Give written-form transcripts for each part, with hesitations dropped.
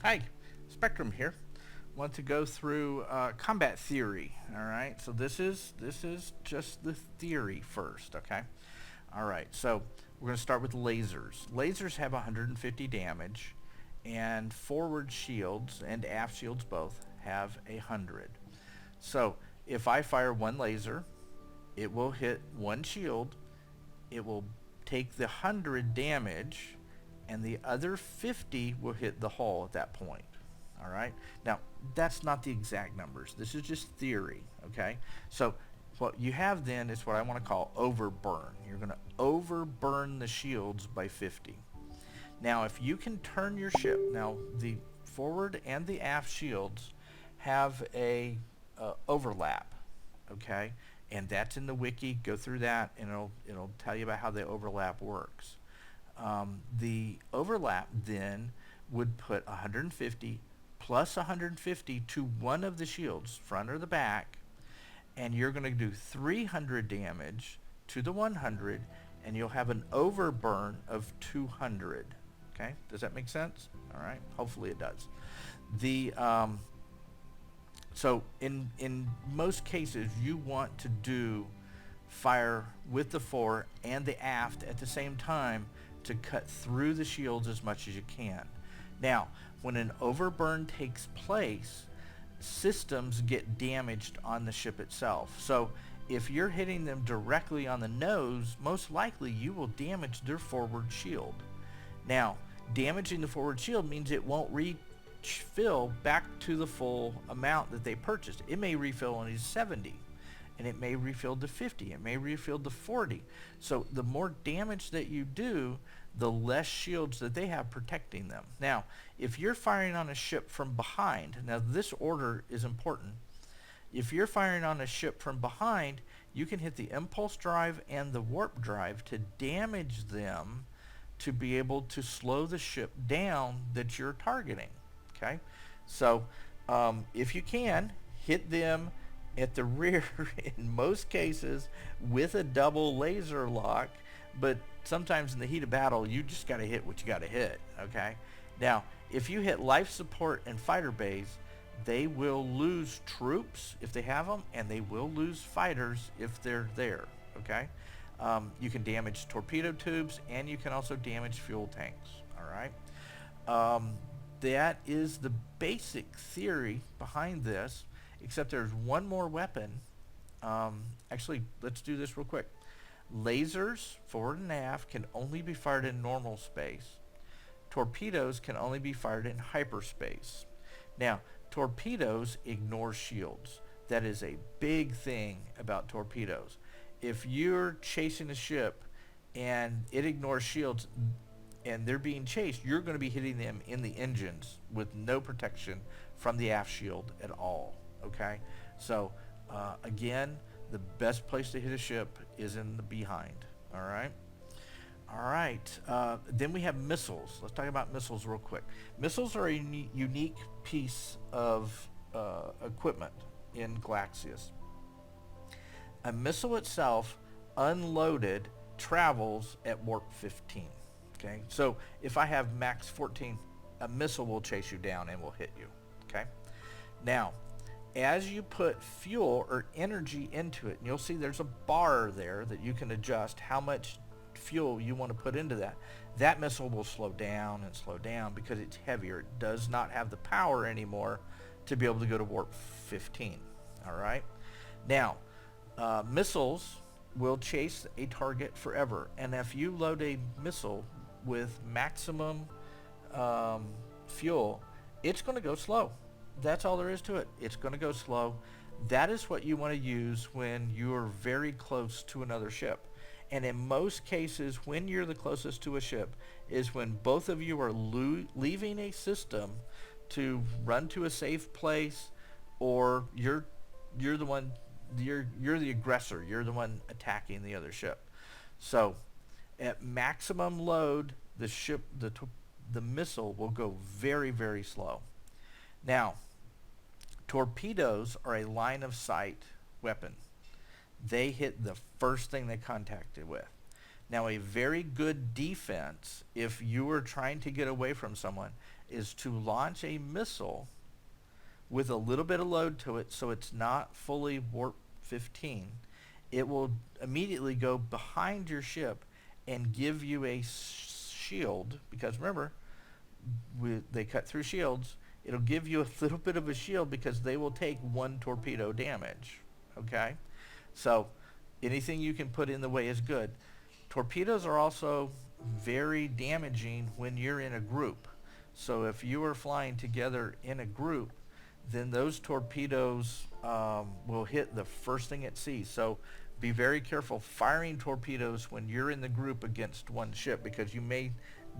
Hi, Spectrum here. Want to go through combat theory. All right, so this is just the theory first. Okay, all right. So we're going to start with lasers. Lasers have 150 damage, and forward shields and aft shields both have 100. So if I fire one laser, it will hit one shield. It will take the 100 damage, and the other 50 will hit the hull at that point. All right. Now, that's not the exact numbers. This is just theory. Okay. So what you have then is what I want to call overburn. You're going to overburn the shields by 50. Now, if you can turn your ship, now the forward and the aft shields have a overlap. Okay. And that's in the wiki. Go through that, and it'll tell you about how the overlap works. The overlap then would put 150 plus 150 to one of the shields, front or the back, and you're going to do 300 damage to the 100, and you'll have an overburn of 200. Okay, does that make sense? All right, hopefully it does. The So in most cases, you want to do fire with the fore and the aft at the same time to cut through the shields as much as you can. Now, when an overburn takes place, systems get damaged on the ship itself. So if you're hitting them directly on the nose, most likely you will damage their forward shield. Now, damaging the forward shield means it won't refill back to the full amount that they purchased. It may refill only 70, and it may refill to 50. It may refill to 40. So the more damage that you do, the less shields that they have protecting them. Now, if you're firing on a ship from behind, now this order is important. If you're firing on a ship from behind, you can hit the impulse drive and the warp drive to damage them to be able to slow the ship down that you're targeting. Okay, so if you can, hit them at the rear in most cases with a double laser lock, but sometimes in the heat of battle, you just got to hit what you got to hit. Okay, now if you hit life support and fighter bays, they will lose troops if they have them, and they will lose fighters if they're there. Okay, you can damage torpedo tubes, and you can also damage fuel tanks. All right. That is the basic theory behind this, except there's one more weapon. Actually, let's do this real quick. Lasers, forward and aft, can only be fired in normal space. Torpedoes can only be fired in hyperspace. Now, torpedoes ignore shields. That is a big thing about torpedoes. If you're chasing a ship and it ignores shields, and they're being chased, you're going to be hitting them in the engines with no protection from the aft shield at all. Okay, so again, the best place to hit a ship is in the behind. All right. Then we have missiles. Let's talk about missiles real quick. Missiles are a unique piece of equipment in Galaxicus. A missile itself, unloaded, travels at warp 15. Okay, so if I have max 14, a missile will chase you down and will hit you. Okay, now as you put fuel or energy into it, and you'll see there's a bar there that you can adjust how much fuel you want to put into that. That missile will slow down and slow down because it's heavier. It does not have the power anymore to be able to go to warp 15. All right, now missiles will chase a target forever, and if you load a missile with maximum fuel, it's going to go slow. That's all there is to it. It's going to go slow. That is what you want to use when you're very close to another ship. And in most cases, when you're the closest to a ship is when both of you are leaving a system to run to a safe place, or you're the aggressor. You're the one attacking the other ship. So at maximum load, the missile will go very, very slow. Now, torpedoes are a line of sight weapon. They hit the first thing they contacted with. Now, a very good defense, if you were trying to get away from someone, is to launch a missile with a little bit of load to it so it's not fully warp 15. It will immediately go behind your ship and give you a shield, because remember, they cut through shields. It'll give you a little bit of a shield because they will take 1 torpedo damage. Okay? So anything you can put in the way is good. Torpedoes are also very damaging when you're in a group. So if you are flying together in a group, then those torpedoes will hit the first thing it sees. So be very careful firing torpedoes when you're in the group against one ship, because you may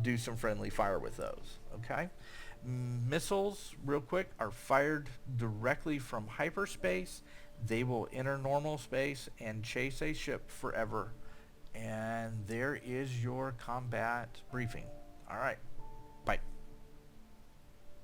do some friendly fire with those. Okay? Missiles, real quick, are fired directly from hyperspace. They will enter normal space and chase a ship forever. And there is your combat briefing. All right. Bye.